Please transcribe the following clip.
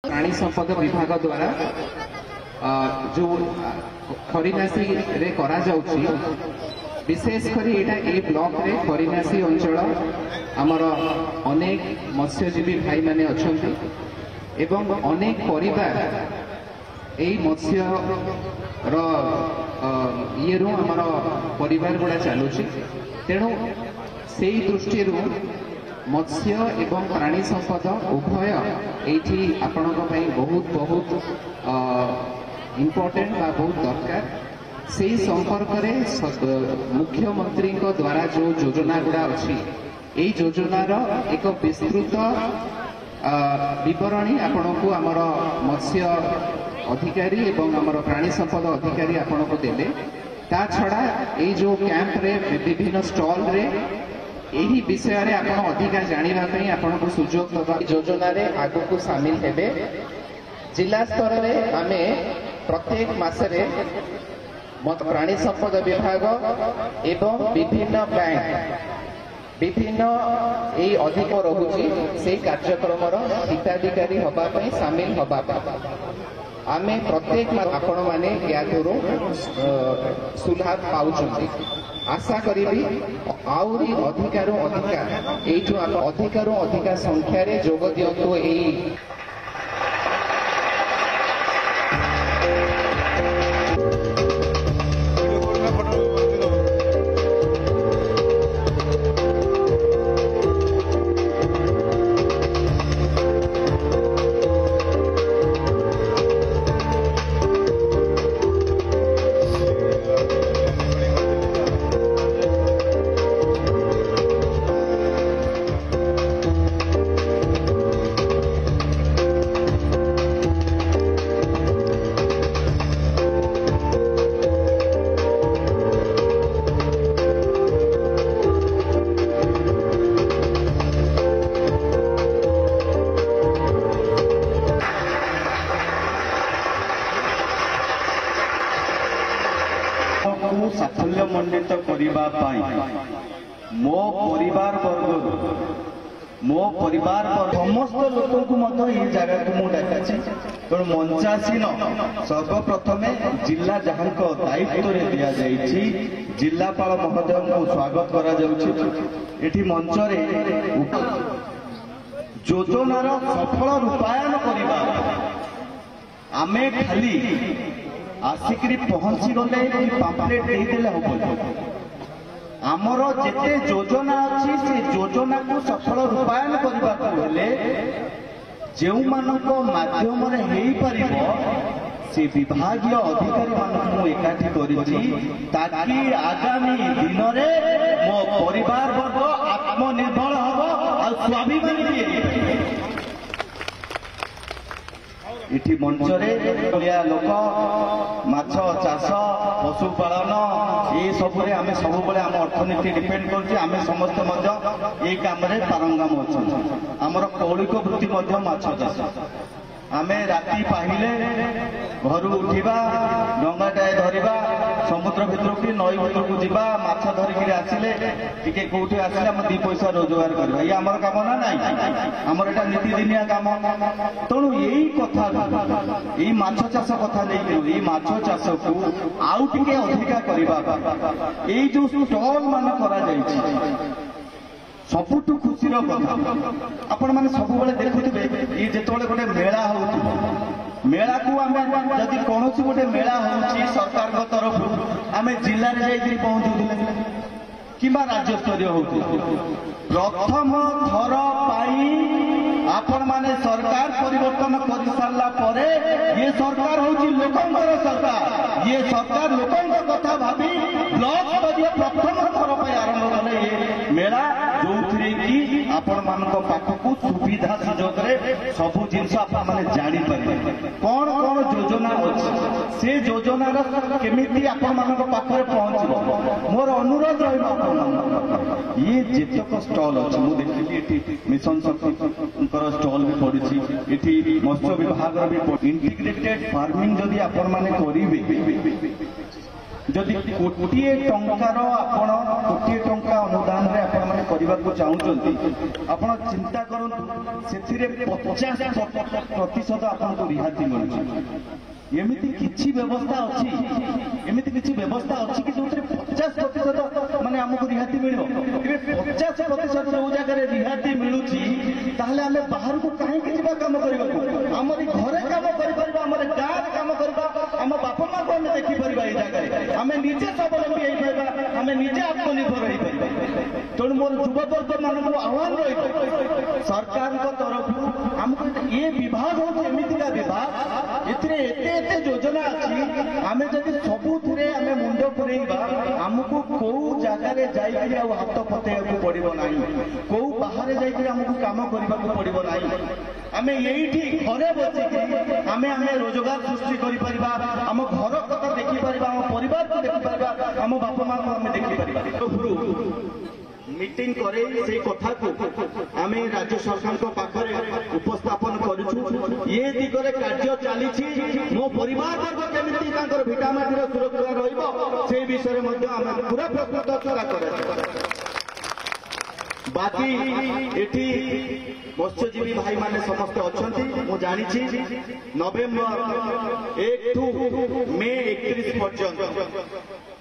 प्राणी संपद विभाग द्वारा जो खरीनासी रे करा जाउछि विशेषकर यहाँ ए ब्लॉक रे खरीनासी अंचल आमर अनेक मत्स्यजीवी भाई माने अछंती एवं अनेक परिवार यही मत्स्य ये आमर परिवार गुड़ा चलुछि तेणु से दृष्टि मत्स्य एवं प्राणी संपद उभय एठी आपणक बहुत बहुत इम्पोर्टेंट बा बहुत दरकार से संपर्क में मुख्यमंत्री द्वारा जो योजना गुड़ा अच्छी यही योजनार एक विस्तृत विवरणी आपण को आमर मत्स्य अधिकारी एवं आमर प्राणी संपद अधिकारी आपण को देले ता छड़ा ये जो कैंप रे विभिन्न स्टॉल रे यही विषय रे आपण अधिका जानिबा पई आपण को सुजोग दबा योजना रे आगु को शामिल हेबे। जिला स्तर रे आमे प्रत्येक मास रे प्राणी संपद विभाग एवं विभिन्न बैंक विभिन्न यही अधिक रहुची से कार्यक्रम हिताधिकारी हबा पई शामिल हबा आमे प्रत्येक आपण माने या सुलभ पाउछंती आशा करी आउरी अधिकार अधिकार अधिका संख्यार जोग दिंतु यही साफल्य मंडित करने मो परिवार समस्त लोक को ये जगह को मुझे डाकी तेणु मंचासीन सर्वप्रथम जिला जहाँ दायित्व दिया जिलापाल महोदय को स्वागत कर मंच योजनार सफल रूपायन करवा आमे खाली आसिक पहुंची गले पाम्पलेट देदेले हम आमर जेते योजना अच्छी से योजना को सफल रूपायन करने जो माध्यम से विभागीय अधिकारी मानक एकाठी करी आगामी दिन में मो परिवार वर्ग आत्मनिर्भर हम आ स्वाभिमानी इठी मंचरे लोक माछ चाष पशुपालन ये सब आम सब आम अर्थनीति डिपेंड कर समस्त काम पारंगम अच्छा आमर कौलिक वृत्ति माछ चाष आमे राति पाहिले घर उठा डंगाटाए धरवा समुद्र भितर की नई भितर को जावा माछ धरिक आसिले टिके कौटी आसिले आम दी पैसा रोजगार करवा ये आमर काम ना नाई आमर एटा नीतिदिनिया काम तेणु यही कथा यही माछ चाष कथा नहीं माछ चाष को आउ टिके अधिका करवा ये जो स्टॉल मान करा जायछि सबुठु खुशी कथा आपण मैंने सब देखुवे ये जिते गोटे मेला हो मेला को आम जदि कौन गोटे मेला हो सरकार तरफ आम जिले में पहुंचुले कि राज्य स्तरीय हो प्रथम थर आपण माने सरकार परिवर्तन कर सारा पर ये सरकार हूँ लोकंर सरकार ये सरकार लोकंर कथा भावी ब्लॉक स्तरीय प्रथम थर पर आरंभ कले ये मेला जो कि आपण मान पाखक सुविधा सुजोग सबू जिनस जापर कौन कौन योजना अच्छी से योजनार केमी आपण मान पाखे पहुंच मोर अनुरोध रही ये जेतक स्टॉल अच्छे मुझे देखिए मिशन शक्ति स्टॉल भी पड़ी मत्स्य विभाग भी इंटीग्रेटेड फार्मिंग जदि आपण मैंने करेंगे जदि कोटिए टंकार आपण कोटिए टंका अनुदान रे आपण माने करबाकू चाहुचंती आपण चिंता करंतु सेथिरे 50% आपनको रिहाती मिलुची एमिति किछि व्यवस्था अछि कि जोथरे 50% माने हमको रिहाती मिलिबो एबे 50% जो जगह रिहाती मिलुची ताहले हमें बाहर को काहे कि जिबा काम करबाकू हमरी घरे काम करि परबा हमरे गां काम करबा हम बापा मां को हमें देखि परबा ए जगह हमें निजे स्वावलंबी होई परबा हमें निजे आत्मनिर्भर होई परबा तेणु मोर युववर्ग मान आह्वान रही सरकार तरफ हमको ये विभाग हो एमती विभाग एते योजना अच्छी आम जब सबुरे आम मुंड पुरेबा आमको कौ जगार जाइए हाथ पतेक पड़ो ना कौ बाहर जामको कम करने को पड़ो ना आम ये घरे बसिकी आम रोजगार सृष्टि कर आम घर कथा देखिपर आम परिवार को देखिपर आम बापा माँ को आम देखिपर मीटिंग करे से कथा को आम राज्य सरकार को पाखरे उपस्थापन करूछु ये दिगरे कार्य चली मो परिवार वर्ग केमिति तांकर भिटामाटीर सुरक्षा रहिबो से विषय मध्ये आम पूरा प्रस्तुत चला करे बाकी एठी मत्स्यजीवी भाई माने समस्त अछंती मु जानि छी नवेम्बर 1 टू मे 31 पर्यंत